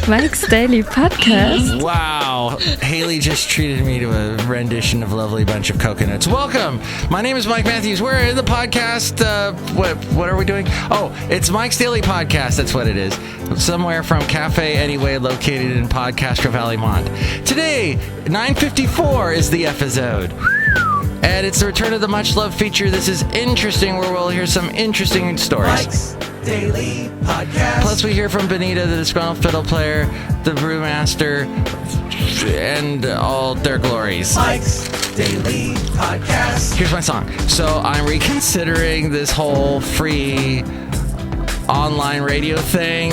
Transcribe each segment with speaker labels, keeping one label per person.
Speaker 1: Mike's Daily Podcast.
Speaker 2: Wow. Haley just treated me to a rendition of Lovely Bunch of Coconuts. Welcome. My name is Mike Matthews. We're in the podcast. What are we doing? Oh, it's Mike's Daily Podcast. That's what it is. Somewhere from Cafe Anyway, located in Podcastro Valley Mont. Today, 9:54 is the episode. And it's the return of the much-loved feature, This Is Interesting, where we'll hear some interesting stories.
Speaker 3: Mike's Daily Podcast.
Speaker 2: Plus, we hear from Benita, the Disgruntled Fiddle Player, the Brewmaster, and all their glories.
Speaker 3: Mike's Daily Podcast.
Speaker 2: Here's my song. So I'm reconsidering this whole free online radio thing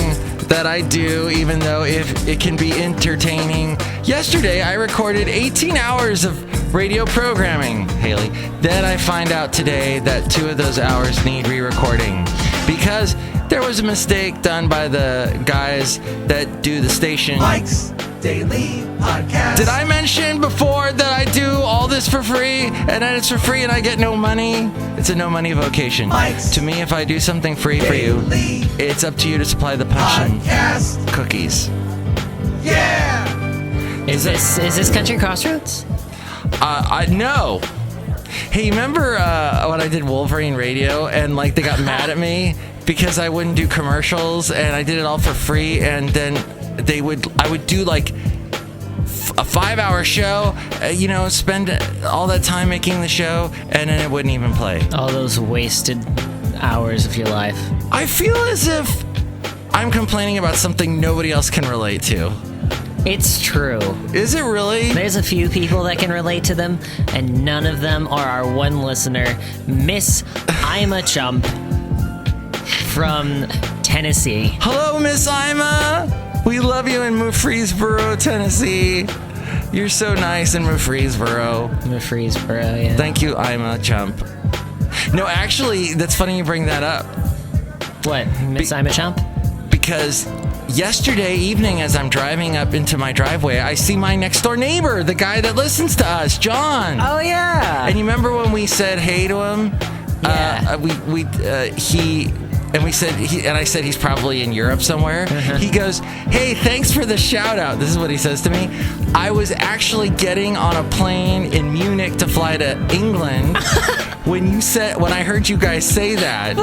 Speaker 2: that I do, even though if it can be entertaining. Yesterday, I recorded 18 hours of radio programming, Haley. Then I find out today that 2 of those hours need re-recording because there was a mistake done by the guys that do the station.
Speaker 3: Mike's Daily Podcast.
Speaker 2: Did I mention before that I do all this for free and that it's for free and I get no money? It's a no money vocation.
Speaker 3: Mike's
Speaker 2: to me, if I do something free for you, it's up to you to supply the punch and cookies.
Speaker 3: Yeah.
Speaker 4: Is this Country Crossroads?
Speaker 2: No. Hey, remember when I did Wolverine Radio and like they got mad at me because I wouldn't do commercials and I did it all for free, and then I would do like a 5-hour show, spend all that time making the show, and then it wouldn't even play.
Speaker 4: All those wasted hours of your life.
Speaker 2: I feel as if I'm complaining about something nobody else can relate to.
Speaker 4: It's true.
Speaker 2: Is it really?
Speaker 4: There's a few people that can relate to them, and none of them are our one listener, Miss Ima Chump from Tennessee.
Speaker 2: Hello, Miss Ima. We love you in Murfreesboro, Tennessee. You're so nice in Murfreesboro.
Speaker 4: Murfreesboro, yeah.
Speaker 2: Thank you, Ima Chump. No, actually, that's funny you bring that up.
Speaker 4: What, Miss Ima Chump?
Speaker 2: Because yesterday evening, as I'm driving up into my driveway, I see my next door neighbor, the guy that listens to us, John.
Speaker 4: Oh, yeah.
Speaker 2: And you remember when we said hey to him?
Speaker 4: Yeah.
Speaker 2: I said he's probably in Europe somewhere. He goes, hey, thanks for the shout out. This is what he says to me. I was actually getting on a plane in Munich to fly to England when I heard you guys say that.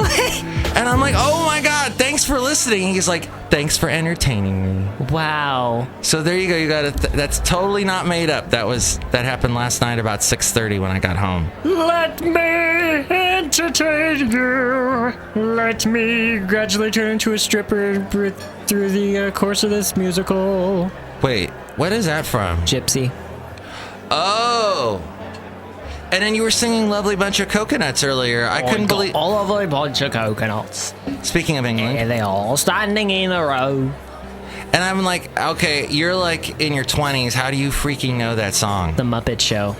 Speaker 2: And I'm like, oh my God, thanks for listening. He's like, thanks for entertaining me.
Speaker 4: Wow.
Speaker 2: So there you go. You got that's totally not made up. That happened last night about 6:30 when I got home.
Speaker 4: Let me entertain you. Let me gradually turn into a stripper through the course of this musical.
Speaker 2: Wait, what is that from?
Speaker 4: Gypsy.
Speaker 2: Oh. And then you were singing Lovely Bunch of Coconuts earlier. I couldn't believe...
Speaker 4: All of a bunch of coconuts.
Speaker 2: Speaking of England.
Speaker 4: And they all standing in a row.
Speaker 2: And I'm like, okay, you're like in your 20s. How do you freaking know that song?
Speaker 4: The Muppet Show.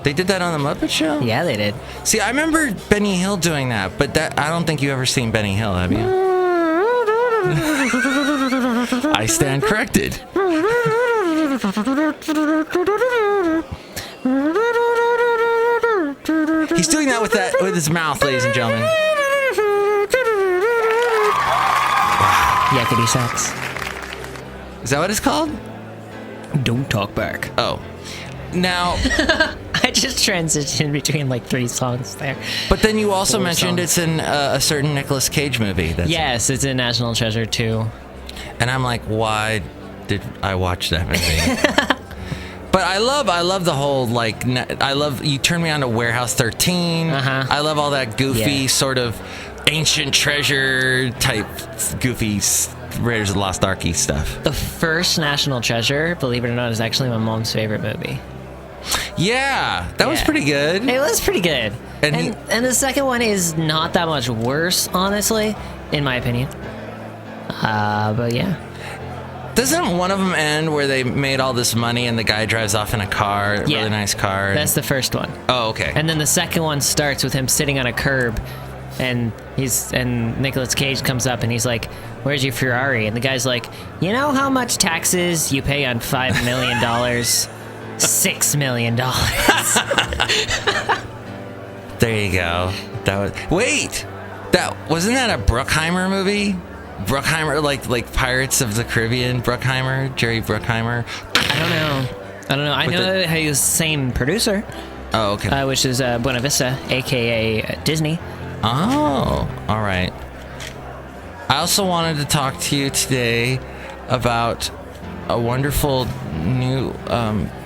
Speaker 2: They did that on The Muppet Show?
Speaker 4: Yeah, they did.
Speaker 2: See, I remember Benny Hill doing that, but I don't think you ever seen Benny Hill, have you? I stand corrected. He's doing that with his mouth, ladies and gentlemen.
Speaker 4: Yakety sax.
Speaker 2: Is that what it's called?
Speaker 4: Don't talk back.
Speaker 2: Oh. Now...
Speaker 4: I just transitioned between like 3 songs there.
Speaker 2: But then you also mentioned
Speaker 4: songs.
Speaker 2: it's in a certain Nicolas Cage movie.
Speaker 4: Yes, it's in National Treasure too.
Speaker 2: And I'm like, why did I watch that movie? But I love the whole, like, you turned me on to Warehouse 13. I love all that goofy sort of ancient treasure type goofy Raiders of the Lost Ark stuff.
Speaker 4: The first National Treasure, believe it or not, is actually my mom's favorite movie.
Speaker 2: Yeah, that was pretty good.
Speaker 4: It was pretty good.
Speaker 2: And
Speaker 4: the second one is not that much worse, honestly, in my opinion. But yeah.
Speaker 2: Doesn't one of them end where they made all this money and the guy drives off in a car, a really nice car?
Speaker 4: That's the first one.
Speaker 2: Oh, okay.
Speaker 4: And then the second one starts with him sitting on a curb, and Nicolas Cage comes up and he's like, "Where's your Ferrari?" And the guy's like, "You know how much taxes you pay on $5 million? $6 million."
Speaker 2: There you go. Wasn't that a Bruckheimer movie? Bruckheimer, like Pirates of the Caribbean, Bruckheimer, Jerry Bruckheimer.
Speaker 4: I don't know. I know that he was the same producer.
Speaker 2: Oh, okay.
Speaker 4: Which is Buena Vista, a.k.a. Disney.
Speaker 2: Oh, all right. I also wanted to talk to you today about a wonderful new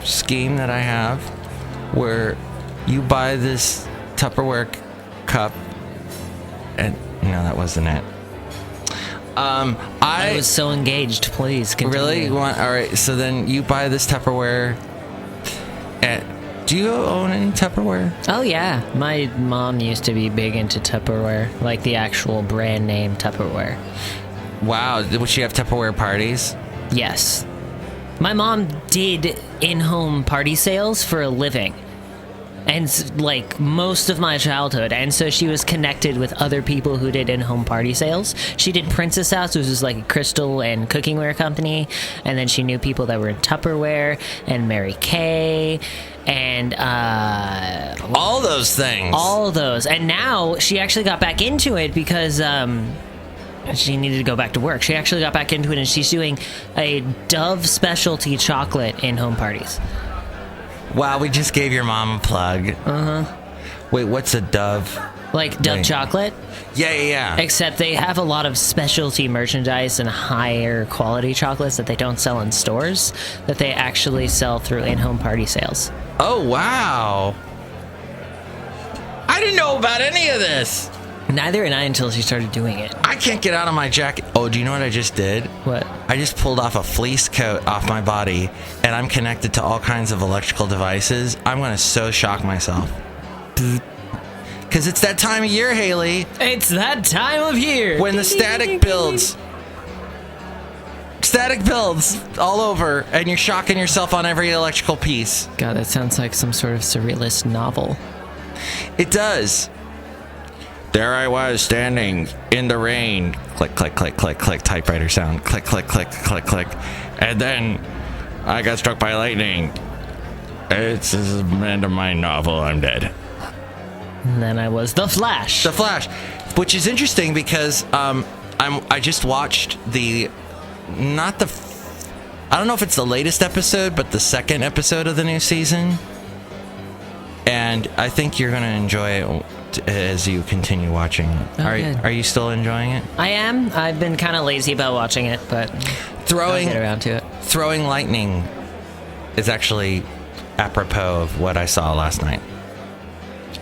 Speaker 2: scheme that I have where you buy this Tupperware cup and no, that wasn't it. I
Speaker 4: was so engaged. Please continue.
Speaker 2: Really? All right. So then you buy this Tupperware. Do you own any Tupperware?
Speaker 4: Oh yeah, my mom used to be big into Tupperware, like the actual brand name Tupperware.
Speaker 2: Wow. Would she have Tupperware parties?
Speaker 4: Yes. My mom did in-home party sales for a living. And like most of my childhood, and so she was connected with other people who did in-home party sales. She did Princess House, which was like a crystal and cookingware company, and then she knew people that were in Tupperware and Mary Kay and
Speaker 2: all those things.
Speaker 4: All those, and now she actually got back into it because she needed to go back to work. She actually got back into it, and she's doing a Dove specialty chocolate in-home parties.
Speaker 2: Wow, we just gave your mom a plug.
Speaker 4: Uh-huh.
Speaker 2: Wait, what's a Dove?
Speaker 4: Like Dove chocolate?
Speaker 2: Yeah.
Speaker 4: Except they have a lot of specialty merchandise and higher quality chocolates that they don't sell in stores, that they actually sell through in-home party sales.
Speaker 2: Oh, wow. I didn't know about any of this.
Speaker 4: Neither did I until she started doing it.
Speaker 2: I can't get out of my jacket. Oh, do you know what I just did?
Speaker 4: What?
Speaker 2: I just pulled off a fleece coat off my body, and I'm connected to all kinds of electrical devices. I'm going to so shock myself. Because it's that time of year, Haley.
Speaker 4: It's that time of year.
Speaker 2: When the static builds. Static builds all over, and you're shocking yourself on every electrical piece.
Speaker 4: God, that sounds like some sort of surrealist novel.
Speaker 2: It does. There I was, standing in the rain. Click, click, click, click, click, typewriter sound. Click, click, click, click, click. And then I got struck by lightning. This is the end of my novel. I'm dead.
Speaker 4: And then I was The Flash.
Speaker 2: The Flash. Which is interesting because I just watched I don't know if it's the latest episode, but the second episode of the new season. And I think you're going to enjoy it as you continue watching it. Are you still enjoying it?
Speaker 4: I am. I've been kind of lazy about watching it, but I'll get around to it.
Speaker 2: Throwing lightning is actually apropos of what I saw last night.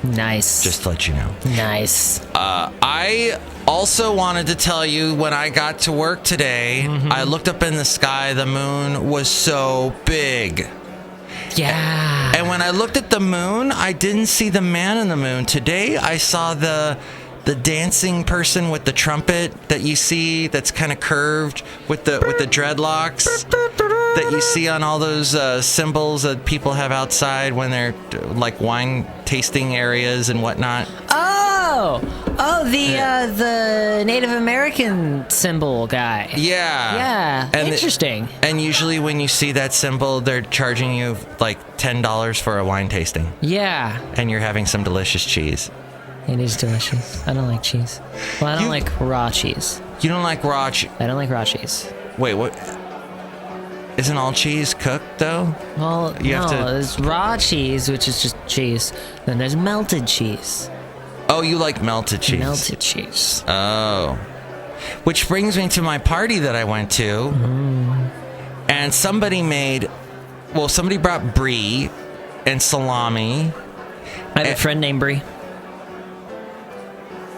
Speaker 4: Nice.
Speaker 2: Just to let you know.
Speaker 4: Nice.
Speaker 2: I also wanted to tell you when I got to work today, I looked up in the sky. The moon was so big.
Speaker 4: Yeah.
Speaker 2: And when I looked at the moon, I didn't see the man in the moon. Today, I saw the dancing person with the trumpet that you see that's kind of curved with the dreadlocks that you see on all those symbols that people have outside when they're like wine tasting areas and whatnot.
Speaker 4: The Native American symbol guy.
Speaker 2: Yeah.
Speaker 4: And interesting.
Speaker 2: And usually when you see that symbol, they're charging you like $10 for a wine tasting.
Speaker 4: Yeah.
Speaker 2: And you're having some delicious cheese.
Speaker 4: It is delicious. I don't like cheese. Well, I don't like raw cheese.
Speaker 2: You don't like raw cheese?
Speaker 4: I don't like raw cheese.
Speaker 2: Wait, what? Isn't all cheese cooked, though?
Speaker 4: Well, there's raw cheese, which is just cheese. Then there's melted cheese.
Speaker 2: Oh, you like melted cheese?
Speaker 4: Melted cheese.
Speaker 2: Oh. Which brings me to my party that I went to. And somebody brought brie and salami.
Speaker 4: I have a friend named Brie.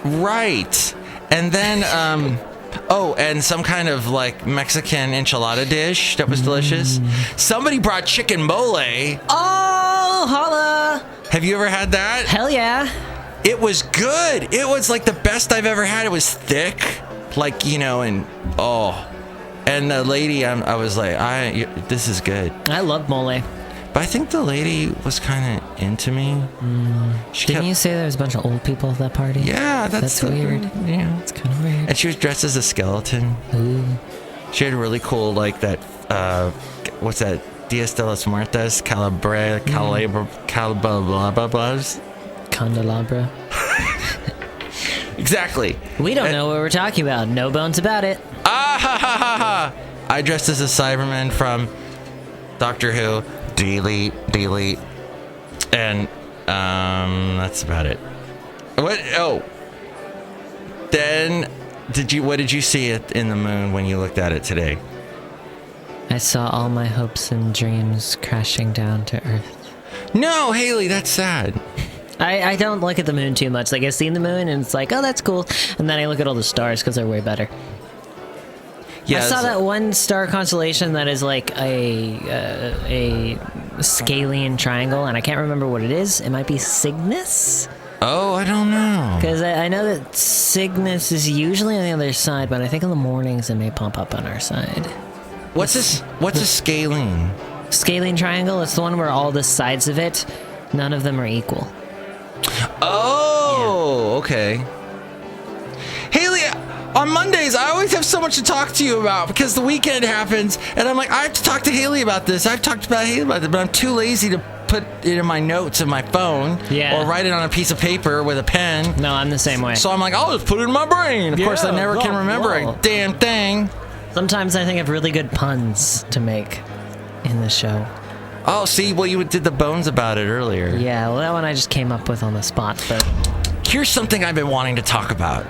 Speaker 2: Right. And then, and some kind of like Mexican enchilada dish that was delicious. Somebody brought chicken mole.
Speaker 4: Oh, holla.
Speaker 2: Have you ever had that?
Speaker 4: Hell yeah.
Speaker 2: It was good. It was like the best I've ever had. It was thick, like, and the lady, I was like, this is good.
Speaker 4: I love mole.
Speaker 2: But I think the lady was kind of into me.
Speaker 4: Didn't you say there was a bunch of old people at that party?
Speaker 2: Yeah, that's
Speaker 4: weird.
Speaker 2: Yeah,
Speaker 4: it's kind of weird.
Speaker 2: And she was dressed as a skeleton.
Speaker 4: Ooh.
Speaker 2: She had really cool, like that. What's that? Dias de los Muertos, Candelabras. Exactly.
Speaker 4: We don't know what we're talking about. No bones about it.
Speaker 2: Ah ha ha ha ha! I dressed as a Cyberman from Doctor Who. Delete. And that's about it. What? Oh. Then what did you see in the moon when you looked at it today?
Speaker 4: I saw all my hopes and dreams crashing down to Earth.
Speaker 2: No, Haley, that's sad.
Speaker 4: I don't look at the moon too much. Like, I've seen the moon, and it's like, oh, that's cool. And then I look at all the stars, because they're way better.
Speaker 2: Yeah,
Speaker 4: I saw that one star constellation that is like a scalene triangle, and I can't remember what it is. It might be Cygnus?
Speaker 2: Oh, I don't know.
Speaker 4: Because I know that Cygnus is usually on the other side, but I think in the mornings it may pop up on our side.
Speaker 2: What's a scalene?
Speaker 4: Scalene triangle, it's the one where all the sides of it, none of them are equal.
Speaker 2: Oh, okay. Haley, on Mondays, I always have so much to talk to you about because the weekend happens, and I'm like, I have to talk to Haley about this. I've talked about Haley about it, but I'm too lazy to put it in my notes in my phone or write it on a piece of paper with a pen.
Speaker 4: No, I'm the same way.
Speaker 2: So I'm like, I'll just put it in my brain. Of course, I never can remember a damn thing.
Speaker 4: Sometimes I think of really good puns to make in the show.
Speaker 2: Oh, see, well, you did the bones about it earlier.
Speaker 4: Yeah, well, that one I just came up with on the spot, but...
Speaker 2: Here's something I've been wanting to talk about.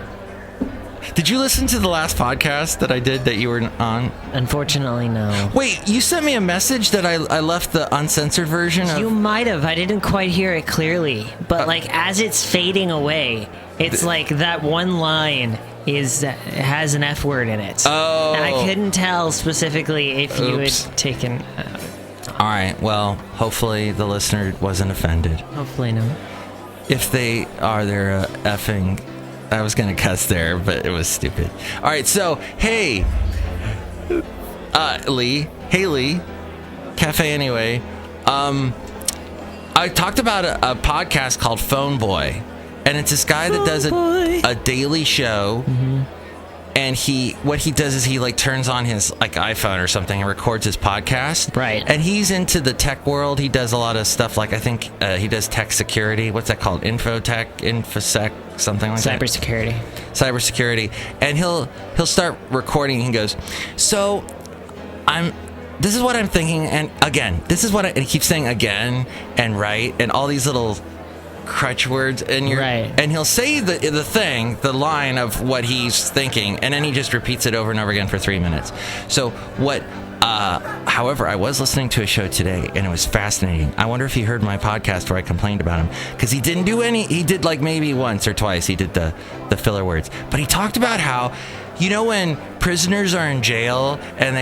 Speaker 2: Did you listen to the last podcast that I did that you were on?
Speaker 4: Unfortunately, no.
Speaker 2: Wait, you sent me a message that I left the uncensored version of...
Speaker 4: You might have. I didn't quite hear it clearly. But, as it's fading away, it's like that one line has an F word in it.
Speaker 2: Oh.
Speaker 4: And I couldn't tell specifically if you had taken...
Speaker 2: All right, well, hopefully the listener wasn't offended.
Speaker 4: Hopefully no.
Speaker 2: If they are, they're effing... I was going to cuss there, but it was stupid. All right, so, hey, Haley, Cafe Anyway, I talked about a podcast called Phone Boy, and it's this guy that does a daily show, and what he does is he turns on his iPhone or something and records his podcast.
Speaker 4: Right.
Speaker 2: And he's into the tech world. He does a lot of stuff I think he does tech security. What's that called? InfoSec, something like that. Cybersecurity. And he'll start recording. He goes, so this is what I'm thinking, and again, this is what and he keeps saying again and right and all these little crutch words, and and he'll say the line of what he's thinking, and then he just repeats it over and over again for 3 minutes. So however, I was listening to a show today, and it was fascinating. I wonder if he heard my podcast where I complained about him, because he didn't do he did maybe once or twice he did the filler words, but he talked about how, when prisoners are in jail and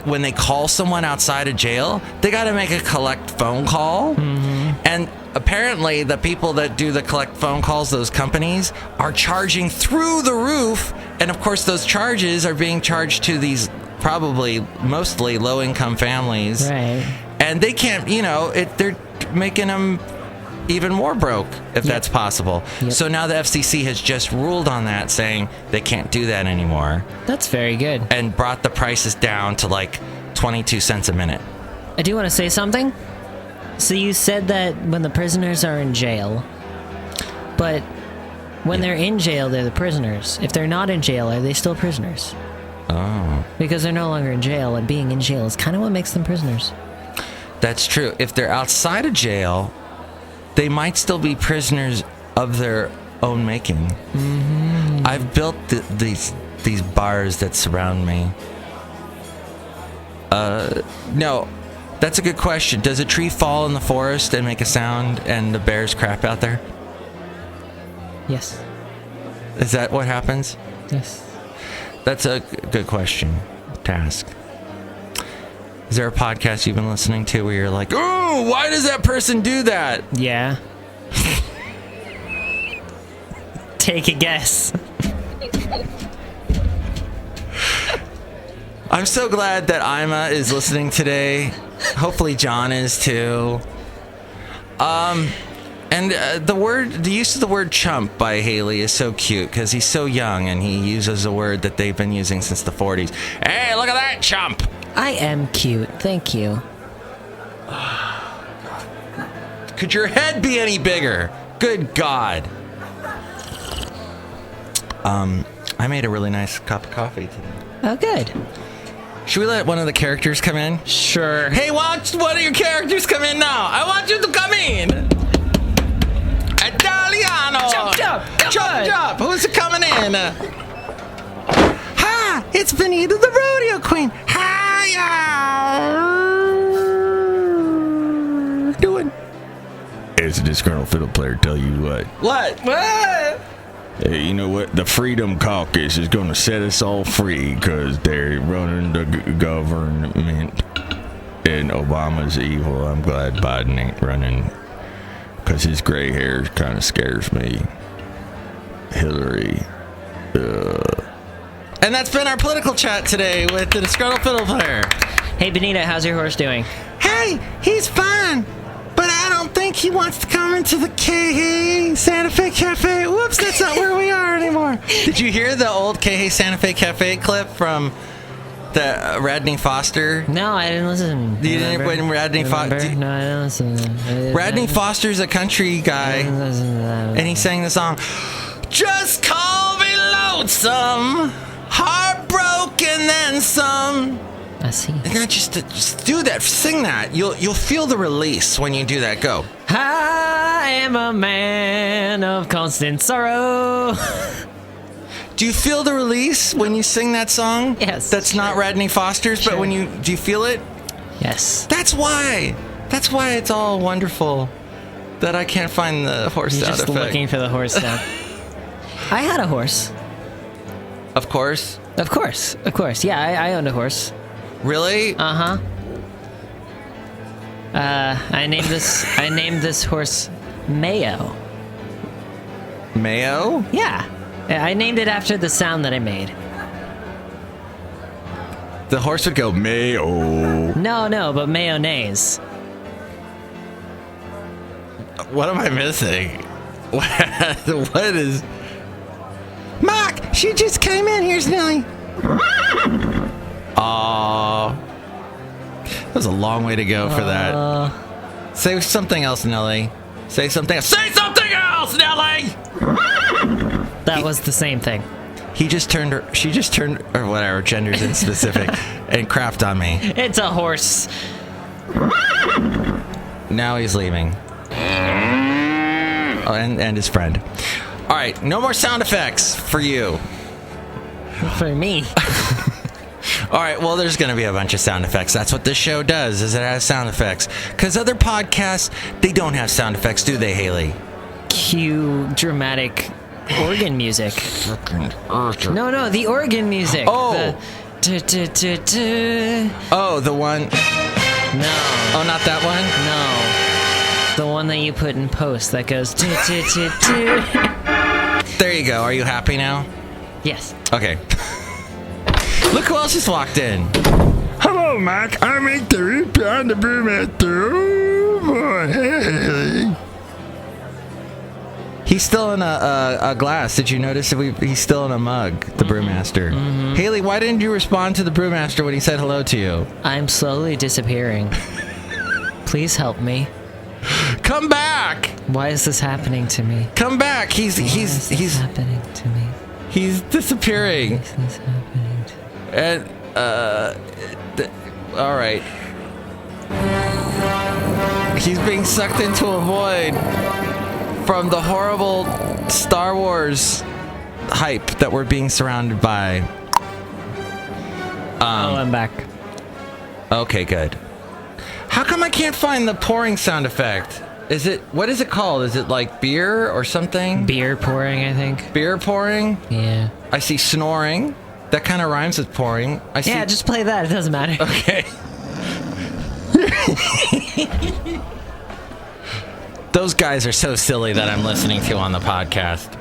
Speaker 2: when they call someone outside of jail, they got to make a collect phone call. And apparently the people that do the collect phone calls, those companies, are charging through the roof. And of course, those charges are being charged to these mostly low-income families.
Speaker 4: Right.
Speaker 2: And they can't, they're making them even more broke, if that's possible.
Speaker 4: Yep.
Speaker 2: So now the FCC has just ruled on that, saying they can't do that anymore.
Speaker 4: That's very good.
Speaker 2: And brought the prices down to 22 cents a minute.
Speaker 4: I do want to say something. So you said that when the prisoners are in jail, but when they're in jail, they're the prisoners. If they're not in jail, are they still prisoners?
Speaker 2: Oh.
Speaker 4: Because they're no longer in jail, and being in jail is kind of what makes them prisoners.
Speaker 2: That's true. If they're outside of jail, they might still be prisoners of their own making. Mm-hmm. I've built these bars that surround me. No, that's a good question. Does a tree fall in the forest and make a sound and the bears crap out there?
Speaker 4: Yes.
Speaker 2: Is that what happens?
Speaker 4: Yes.
Speaker 2: That's a good question to ask. Is there a podcast you've been listening to where you're like, oh, why does that person do that?
Speaker 4: Yeah. Take a guess.
Speaker 2: I'm so glad that Ima is listening today. Hopefully John is too. And the use of the word chump by Haley is so cute because he's so young and he uses a word that they've been using since the 40s. Hey, look at that chump!
Speaker 4: I am cute. Thank you.
Speaker 2: Could your head be any bigger? Good God. I made a really nice cup of coffee today.
Speaker 4: Oh, good.
Speaker 2: Should we let one of the characters come in?
Speaker 4: Sure.
Speaker 2: Hey, watch one of your characters come in now. I want you to come in. Italiano. Jump. Who's coming in? Hi, it's Benita the rodeo queen. Hiya. Doing.
Speaker 5: It's a disgruntled fiddle player. Tell you what.
Speaker 2: What?
Speaker 5: Hey, you know what? The Freedom Caucus is going to set us all free because they're running the government, and Obama's evil. I'm glad Biden ain't running because his gray hair kind of scares me. Hillary.
Speaker 2: And that's been our political chat today with the Disgruntled Fiddle Player.
Speaker 4: Hey, Benita, how's your horse doing?
Speaker 2: Hey, he's fine, but I don't think he wants to come into the K Santa Fe Cafe. Whoops, that's not where we are anymore. Did you hear the old K Santa Fe Cafe clip from the Radney Foster?
Speaker 4: No, I didn't listen.
Speaker 2: You didn't when Radney Foster?
Speaker 4: No, I didn't listen.
Speaker 2: Radney Foster's a country guy, and he sang the song, "Just call me lonesome, heartbroken then some."
Speaker 4: I see.
Speaker 2: And then just do that, sing that. You'll feel the release when you do that. Go.
Speaker 4: I am a man of constant sorrow.
Speaker 2: Do you feel the release when you sing that song?
Speaker 4: Yes.
Speaker 2: That's not Radney Foster's, but
Speaker 4: Sure.
Speaker 2: do you feel it?
Speaker 4: Yes.
Speaker 2: That's why it's all wonderful that I can't find the horse
Speaker 4: You're
Speaker 2: sound
Speaker 4: just
Speaker 2: effect.
Speaker 4: looking for the horse sound. I had a horse.
Speaker 2: Of course.
Speaker 4: Of course. Yeah, I owned a horse.
Speaker 2: Really?
Speaker 4: Uh-huh. I named this horse Mayo.
Speaker 2: Mayo?
Speaker 4: Yeah. I named it after the sound that I made.
Speaker 2: The horse would go Mayo.
Speaker 4: No, but mayonnaise.
Speaker 2: What am I missing? What is... Mark, she just came in. Here's Nelly. Aww. That was a long way to go for that. Say something else, Nelly. Say something else. Say something else, Nelly!
Speaker 4: That was the same thing.
Speaker 2: She just turned, or whatever, gender's inspecific, and crapped on me.
Speaker 4: It's a horse.
Speaker 2: Now he's leaving. Oh, and his friend. All right, no more sound effects for you.
Speaker 4: For me.
Speaker 2: All right, well, there's going to be a bunch of sound effects. That's what this show does, is it has sound effects. Because other podcasts, they don't have sound effects, do they, Haley?
Speaker 4: Cue dramatic organ music. No, the organ music.
Speaker 2: Oh. Oh, the one...
Speaker 4: No.
Speaker 2: Oh, not that one?
Speaker 4: No. The one that you put in post that goes...
Speaker 2: There you go. Are you happy now?
Speaker 4: Yes.
Speaker 2: Okay. Look who else just walked in.
Speaker 5: Hello, Mac. I'm Victory behind the Brewmaster. Oh, boy. Hey.
Speaker 2: He's still in a glass. Did you notice that he's still in a mug, the Brewmaster? Mm-hmm. Haley, why didn't you respond to the Brewmaster when he said hello to you?
Speaker 4: I'm slowly disappearing. Please help me.
Speaker 2: Come back!
Speaker 4: Why is this happening to me?
Speaker 2: Come back! He's
Speaker 4: happening to me.
Speaker 2: He's disappearing.
Speaker 4: Why is this happening to me?
Speaker 2: And all right. He's being sucked into a void from the horrible Star Wars hype that we're being surrounded by.
Speaker 4: I'm back.
Speaker 2: Okay, good. How come I can't find the pouring sound effect? What is it called? Is it like beer or something?
Speaker 4: Beer pouring, I think.
Speaker 2: Beer pouring?
Speaker 4: Yeah.
Speaker 2: I see snoring. That kind of rhymes with pouring.
Speaker 4: Yeah, just play that. It doesn't matter.
Speaker 2: Okay. Those guys are so silly that I'm listening to on the podcast.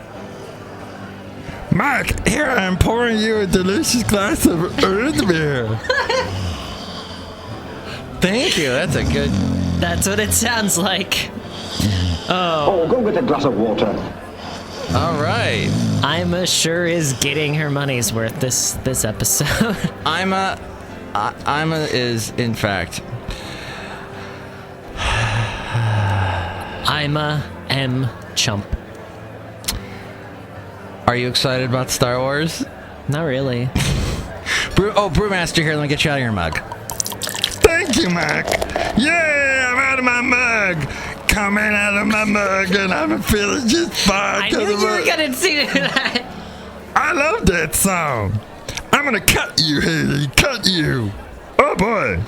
Speaker 5: Mark, here I am pouring you a delicious glass of earth beer.
Speaker 2: Thank you. That's a good...
Speaker 4: That's what it sounds like.
Speaker 6: Oh, go get a glass of water.
Speaker 2: All right.
Speaker 4: Ima sure is getting her money's worth this episode.
Speaker 2: Ima is, in fact...
Speaker 4: Ima M. Chump.
Speaker 2: Are you excited about Star Wars?
Speaker 4: Not really.
Speaker 2: Brewmaster here. Let me get you out of your mug.
Speaker 5: Thank you, Mike. Yeah, I'm out of my mug. Coming out of my mug, and I'm feeling just fine.
Speaker 4: I knew you were gonna see that.
Speaker 5: I love that song. I'm gonna cut you, Haley. Cut you. Oh boy.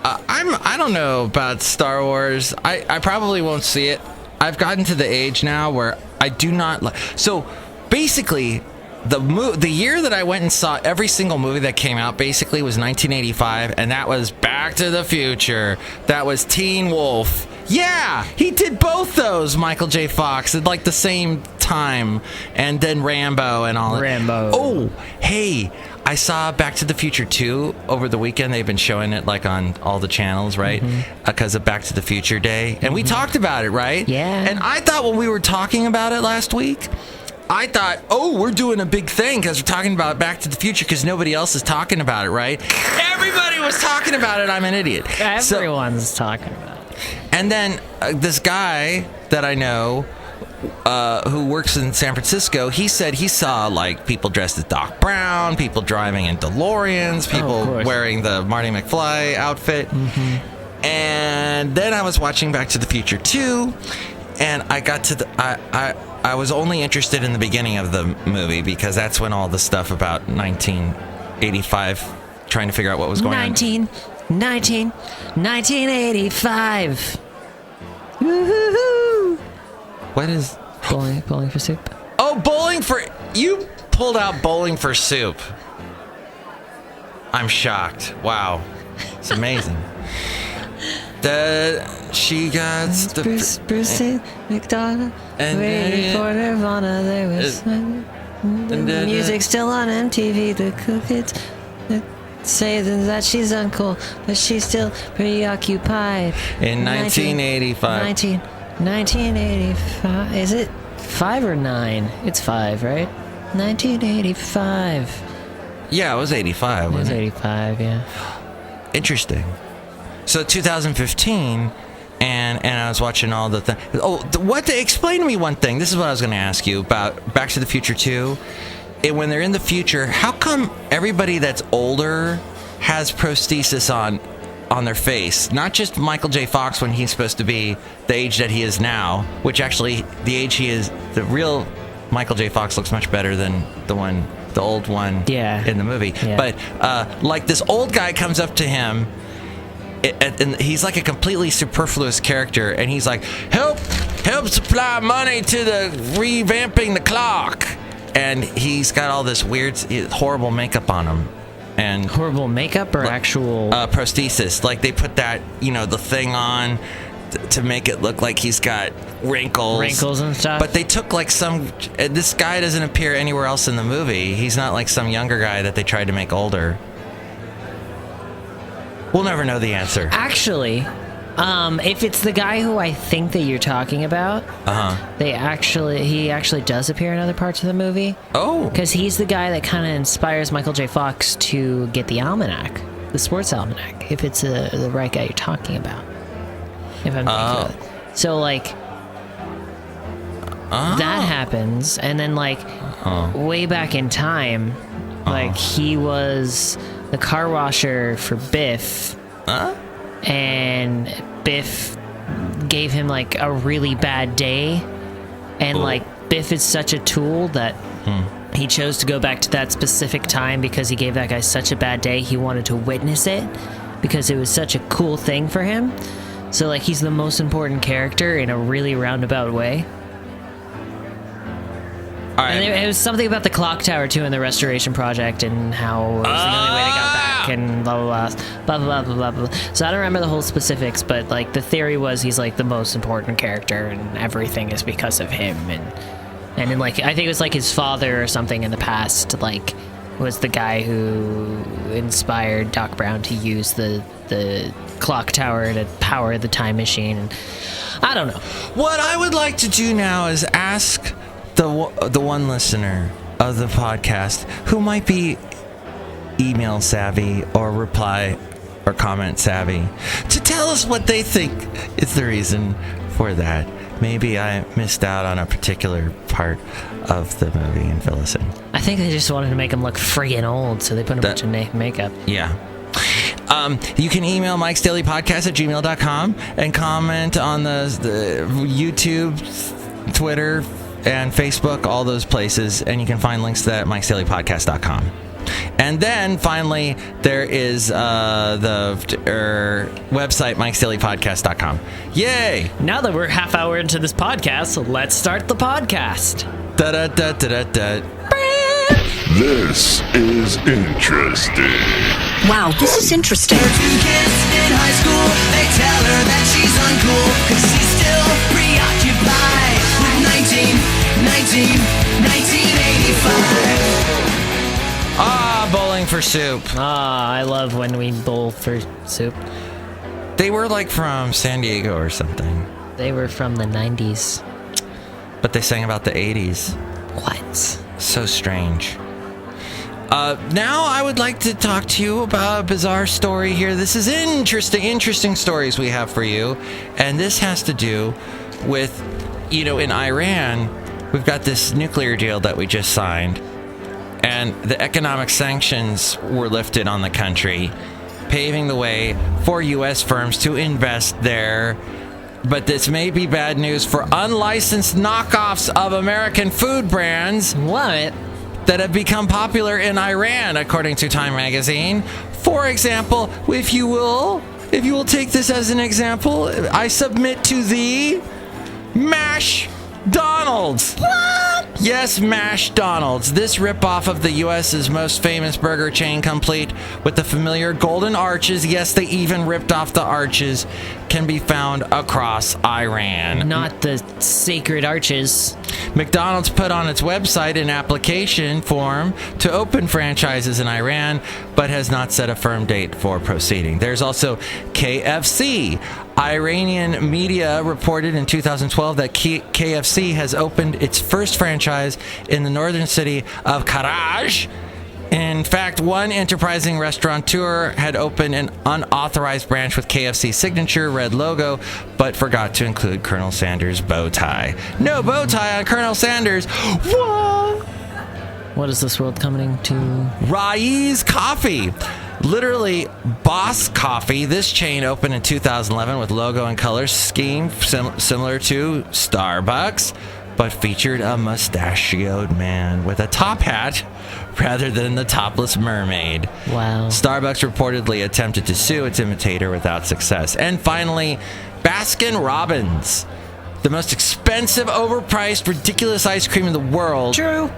Speaker 2: I don't know about Star Wars. I probably won't see it. I've gotten to the age now where I do not like. So basically, the year that I went and saw every single movie that came out basically was 1985, and that was Back to the Future. That was Teen Wolf. Yeah, he did both those. Michael J. Fox at like the same time, and then Rambo and all.
Speaker 4: Rambo.
Speaker 2: Oh, hey. I saw Back to the Future 2 over the weekend. They've been showing it like on all the channels, right? Because of Back to the Future Day. And we talked about it, right?
Speaker 4: Yeah.
Speaker 2: And I thought when we were talking about it last week, I thought, we're doing a big thing because we're talking about Back to the Future because nobody else is talking about it, right? Everybody was talking about it. I'm an idiot.
Speaker 4: Everyone's talking about it.
Speaker 2: And then this guy that I know who works in San Francisco, he said he saw like people dressed as Doc Brown, people driving in DeLoreans, people wearing the Marty McFly outfit. And then I was watching Back to the Future 2, and I got to I was only interested in the beginning of the movie because that's when all the stuff about 1985, trying to figure out what was going on.
Speaker 4: 1985. Woo-hoo-hoo.
Speaker 2: What is
Speaker 4: bowling for soup?
Speaker 2: Oh, bowling for... You pulled out Bowling for Soup. I'm shocked. Wow. It's amazing. She got the...
Speaker 4: Bruce McDonald. Waiting for Nirvana. There was... The music still on MTV. The kids say that she's uncool, but she's still preoccupied.
Speaker 2: In 1985.
Speaker 4: 1985. Is it 5 or 9? It's 5, right? 1985.
Speaker 2: Yeah, it was 85.
Speaker 4: It was
Speaker 2: wasn't
Speaker 4: 85, yeah.
Speaker 2: Interesting. So 2015, and I was watching all the things. Explain to me one thing. This is what I was going to ask you about Back to the Future 2. When they're in the future, how come everybody that's older has prosthesis on their face? Not just Michael J. Fox when he's supposed to be the age that he is now, which actually the age he is, the real Michael J. Fox looks much better than the old one in the movie.
Speaker 4: Yeah.
Speaker 2: But like this old guy comes up to him, and he's like a completely superfluous character, and he's like, help supply money to the revamping the clock. And he's got all this weird, horrible makeup on him. And
Speaker 4: horrible makeup or actual
Speaker 2: prosthesis? Like they put that, the thing on to make it look like he's got wrinkles
Speaker 4: and stuff.
Speaker 2: But they took like this guy doesn't appear anywhere else in the movie. He's not like some younger guy that they tried to make older. We'll never know the answer.
Speaker 4: Actually, if it's the guy who I think that you're talking about, he actually does appear in other parts of the movie.
Speaker 2: Oh,
Speaker 4: because he's the guy that kind of inspires Michael J. Fox to get the almanac, the sports almanac. If it's the right guy you're talking about, if I'm thinking of it. So like that happens, and then like way back in time, like he was the car washer for Biff. And Biff gave him like a really bad day, and like Biff is such a tool that he chose to go back to that specific time because he gave that guy such a bad day. He wanted to witness it because it was such a cool thing for him. So like he's the most important character in a really roundabout way. All right. And it was something about the clock tower too in the restoration project and how it was the only way they got back and blah blah blah blah blah blah blah. So I don't remember the whole specifics, but like the theory was he's like the most important character and everything is because of him. And then like I think it was like his father or something in the past like was the guy who inspired Doc Brown to use the clock tower to power the time machine. And I don't know.
Speaker 2: What I would like to do now is ask the one listener of the podcast who might be email savvy or reply or comment savvy to tell us what they think is the reason for that maybe I missed out on a particular part of the movie and fill us in.
Speaker 4: I think they just wanted to make him look friggin' old, so they put a bunch of makeup.
Speaker 2: Yeah. You can email mikesdailypodcast@gmail.com and comment on the YouTube, Twitter, and Facebook, all those places, and you can find links to that at mikesdailypodcast.com. And then finally, there is the website, mikesdailypodcast.com. Yay!
Speaker 4: Now that we're half hour into this podcast, let's start the podcast.
Speaker 2: Da-da-da-da-da-da.
Speaker 7: This is interesting.
Speaker 8: Wow, this is interesting.
Speaker 3: Her two kids in high school, they tell her that she's uncool, cause she's still preoccupied with 1985.
Speaker 2: Bowling for soup.
Speaker 4: I love when we bowl for soup.
Speaker 2: They were like from San Diego or something.
Speaker 4: They were from the 90s.
Speaker 2: But they sang about the 80s.
Speaker 4: What?
Speaker 2: So strange. Now I would like to talk to you about a bizarre story here. This is interesting stories we have for you. And this has to do with, in Iran, we've got this nuclear deal that we just signed. And the economic sanctions were lifted on the country, paving the way for U.S. firms to invest there. But this may be bad news for unlicensed knockoffs of American food brands.
Speaker 4: What?
Speaker 2: That have become popular in Iran, according to Time magazine. For example, if you will take this as an example, I submit to thee Mash Donald's. What? Yes, Mash Donald's. This ripoff of the U.S.'s most famous burger chain, complete with the familiar golden arches. Yes, they even ripped off the arches. Can be found across Iran.
Speaker 4: Not the sacred arches.
Speaker 2: McDonald's put on its website an application form to open franchises in Iran, but has not set a firm date for proceeding. There's also KFC. Iranian media reported in 2012 that KFC has opened its first franchise in the northern city of Karaj. In fact, one enterprising restaurateur had opened an unauthorized branch with KFC signature red logo, but forgot to include Colonel Sanders' bow tie. No bow tie on Colonel Sanders. What?
Speaker 4: What is this world coming to?
Speaker 2: Raiz Coffee. Literally, Boss Coffee. This chain opened in 2011 with logo and color scheme similar to Starbucks, but featured a mustachioed man with a top hat rather than the topless mermaid.
Speaker 4: Wow.
Speaker 2: Starbucks reportedly attempted to sue its imitator without success. And finally, Baskin Robbins, the most expensive, overpriced, ridiculous ice cream in the world.
Speaker 4: True.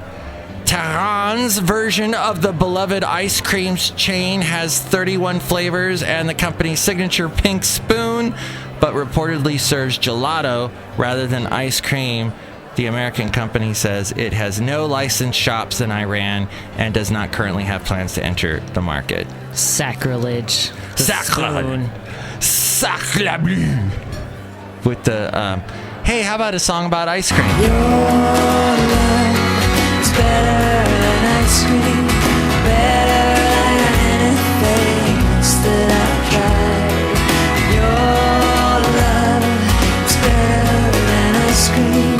Speaker 2: Tehran's version of the beloved ice cream chain has 31 flavors and the company's signature pink spoon, but reportedly serves gelato rather than ice cream. The American company says it has no licensed shops in Iran and does not currently have plans to enter the market.
Speaker 4: Sacrilege.
Speaker 2: Sacrilege. With the, hey, how about a song about ice cream?
Speaker 9: Your love is better than ice cream, better than anything else that I've tried. Your love is better than ice cream.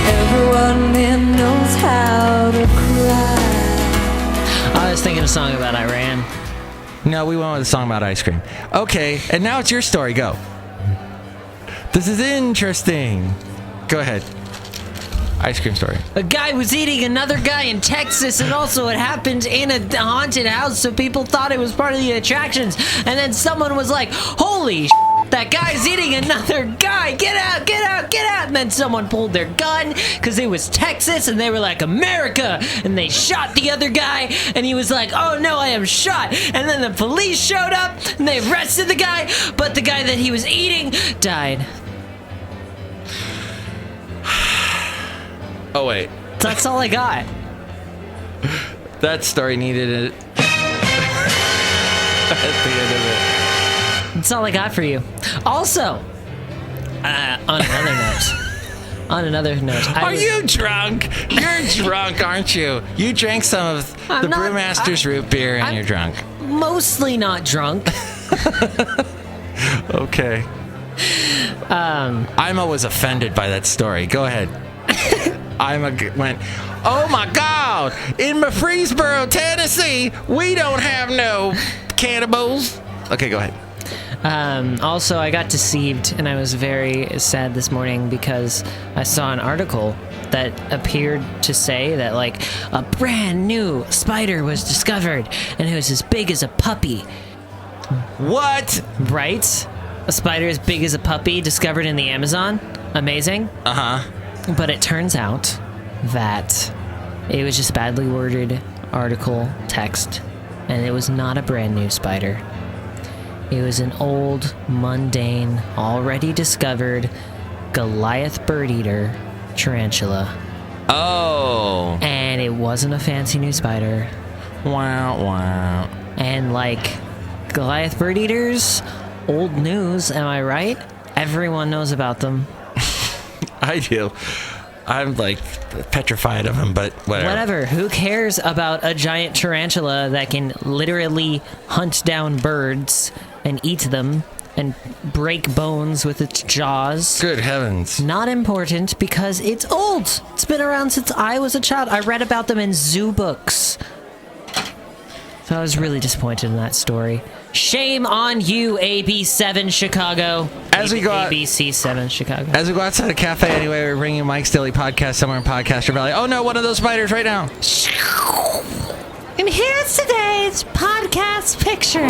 Speaker 9: Everyone here knows how to cry.
Speaker 4: I was thinking a song about Iran.
Speaker 2: No, we went with a song about ice cream. Okay, and now it's your story. Go. This is interesting. Go ahead. Ice cream story.
Speaker 4: A guy was eating another guy in Texas, and also it happened in a haunted house, so people thought it was part of the attractions. And then someone was like, holy that guy's eating another guy. Get out, get out, get out. And then someone pulled their gun because it was Texas, and they were like, America. And they shot the other guy, and he was like, oh no, I am shot. And then the police showed up, and they arrested the guy, but the guy that he was eating died.
Speaker 2: Oh, wait.
Speaker 4: That's all I got.
Speaker 2: That story needed it at the end of it.
Speaker 4: That's all I got for you. Also, on another note.
Speaker 2: Are you drunk? You're drunk, aren't you? You drank some of the Brewmaster's root beer and you're drunk.
Speaker 4: Mostly not drunk.
Speaker 2: Okay. Ima was offended by that story. Go ahead. Ima went, oh my God, in Murfreesboro, Tennessee, we don't have no cannibals. Okay, go ahead.
Speaker 4: Also, I got deceived, and I was very sad this morning because I saw an article that appeared to say that, like, a brand new spider was discovered, and it was as big as a puppy.
Speaker 2: What?
Speaker 4: Right? A spider as big as a puppy discovered in the Amazon? Amazing.
Speaker 2: Uh-huh.
Speaker 4: But it turns out that it was just badly worded article text, and it was not a brand new spider. It was an old, mundane, already discovered Goliath bird eater tarantula.
Speaker 2: Oh.
Speaker 4: And it wasn't a fancy new spider.
Speaker 2: Wow, wow.
Speaker 4: And like Goliath bird eaters, old news, am I right? Everyone knows about them.
Speaker 2: I do. I'm like petrified of them, but whatever.
Speaker 4: Whatever. Who cares about a giant tarantula that can literally hunt down birds and eat them and break bones with its jaws?
Speaker 2: Good heavens.
Speaker 4: Not important because it's old. It's been around since I was a child. I read about them in zoo books. So I was really disappointed in that story. Shame on you, AB7 Chicago.
Speaker 2: As we go out,
Speaker 4: ABC7 Chicago.
Speaker 2: As we go outside a cafe anyway, we're bringing Mike's Daily Podcast somewhere in Podcaster Valley. Oh no, one of those spiders right now.
Speaker 4: And here's today's podcast picture.